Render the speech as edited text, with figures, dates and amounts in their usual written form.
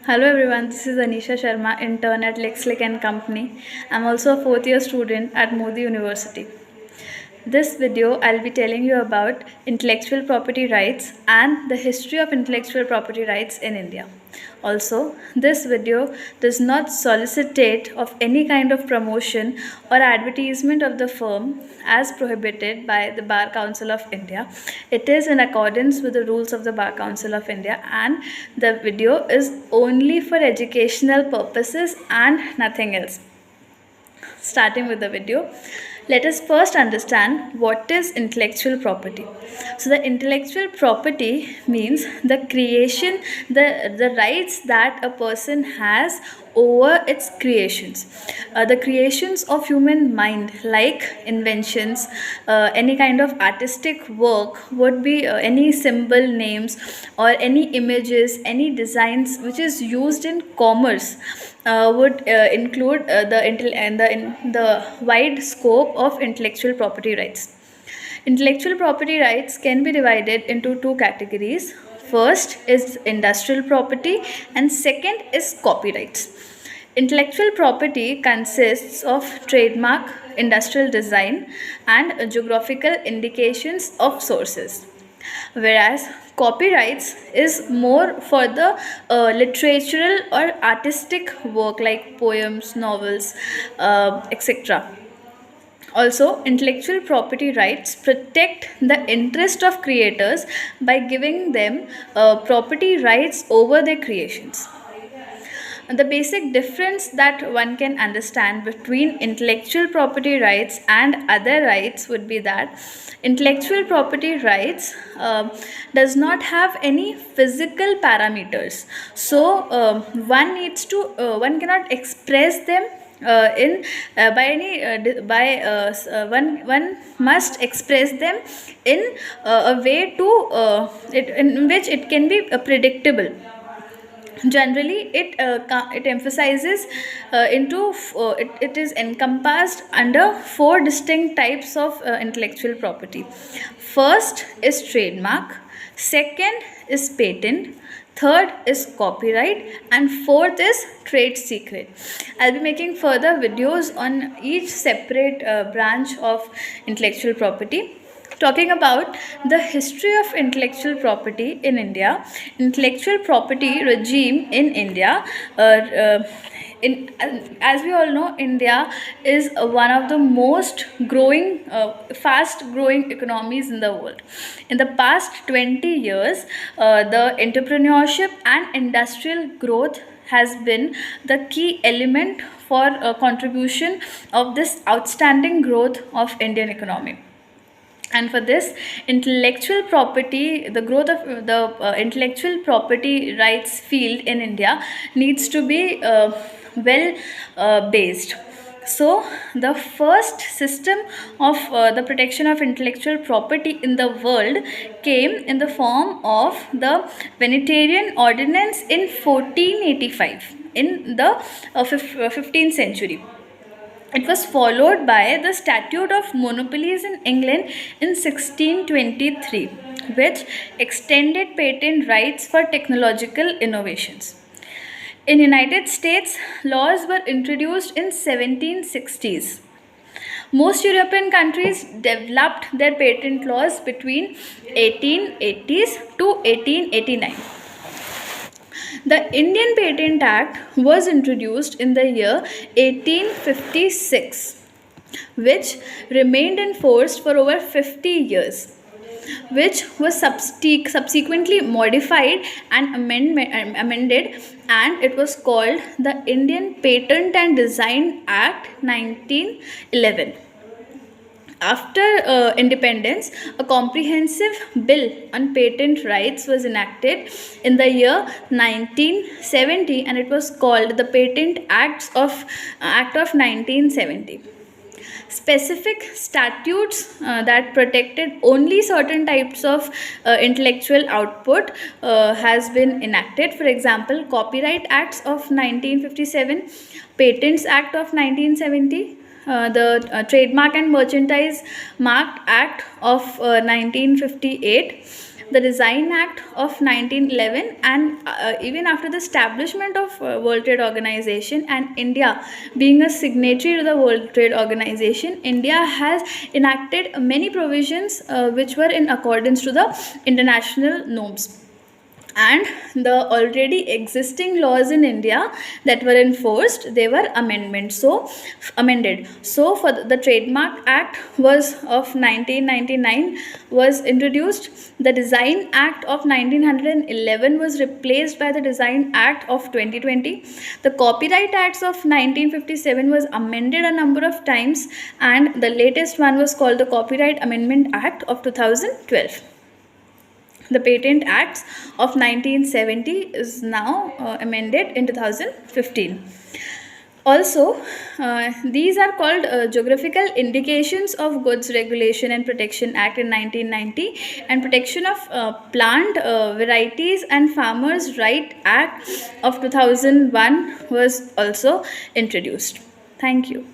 Hello everyone, this is Anisha Sharma, intern at Lexlick and Company. I'm also a fourth year student at Modi University. This video I'll be telling you about intellectual property rights and the history of intellectual property rights in India. Also, this video does not solicitate of any kind of promotion or advertisement of the firm as prohibited by the Bar Council of India. It is in accordance with the rules of the Bar Council of India, and the video is only for educational purposes and nothing else. Starting with the video, let us first understand what is intellectual property. So the intellectual property means the creation, the rights that a person has over its creations. The creations of human mind, like inventions, any kind of artistic work, would be any symbol names or any images, any designs which is used in commerce, would include the wide scope of intellectual property rights. Intellectual property rights can be divided into two categories. First is industrial property, and second is copyrights. Intellectual property consists of trademark, industrial design, and geographical indications of sources, whereas copyrights is more for the literatural or artistic work like poems, novels, etc. Also, intellectual property rights protect the interest of creators by giving them property rights over their creations. The basic difference that one can understand between intellectual property rights and other rights would be that intellectual property rights does not have any physical parameters. So one cannot express them in by any by one must express them in a way to in which it can be predictable. Generally, it emphasizes it is encompassed under four distinct types of intellectual property. First is trademark, second is patent, third is copyright, and fourth is trade secret. I'll be making further videos on each separate branch of intellectual property. Talking about the history of intellectual property in India, intellectual property regime in India, as we all know, India is one of the most growing, fast growing economies in the world. In the past 20 years, the entrepreneurship and industrial growth has been the key element for contribution of this outstanding growth of Indian economy. And for this, intellectual property, the growth of the intellectual property rights field in India needs to be well based. So the first system of the protection of intellectual property in the world came in the form of the Venetian Ordinance in 1485 in the 15th century. It was followed by the Statute of Monopolies in England in 1623, which extended patent rights for technological innovations. In United States, laws were introduced in 1760s. Most European countries developed their patent laws between 1880s to 1889. The Indian Patent Act was introduced in the year 1856, which remained in force for over 50 years, which was subsequently modified and amended, and it was called the Indian Patent and Design Act 1911. After independence, a comprehensive bill on patent rights was enacted in the year 1970, and it was called the Patent Act of 1970. Specific statutes that protected only certain types of intellectual output has been enacted. For example, Copyright Acts of 1957, Patents Act of 1970, the Trademark and Merchandise Marked Act of 1958, the Design Act of 1911, and even after the establishment of World Trade Organization and India being a signatory to the World Trade Organization, India has enacted many provisions which were in accordance to the international norms, and the already existing laws in India that were enforced, they were amended. So for the Trademark Act was of 1999 was introduced. The Design Act of 1911 was replaced by the Design Act of 2020. The Copyright Acts of 1957 was amended a number of times, and the latest one was called the Copyright Amendment Act of 2012. The Patent Acts of 1970 is now amended in 2015. Also, these are called Geographical Indications of Goods Regulation and Protection Act in 1990, and Protection of Plant Varieties and Farmers' Right Act of 2001 was also introduced. Thank you.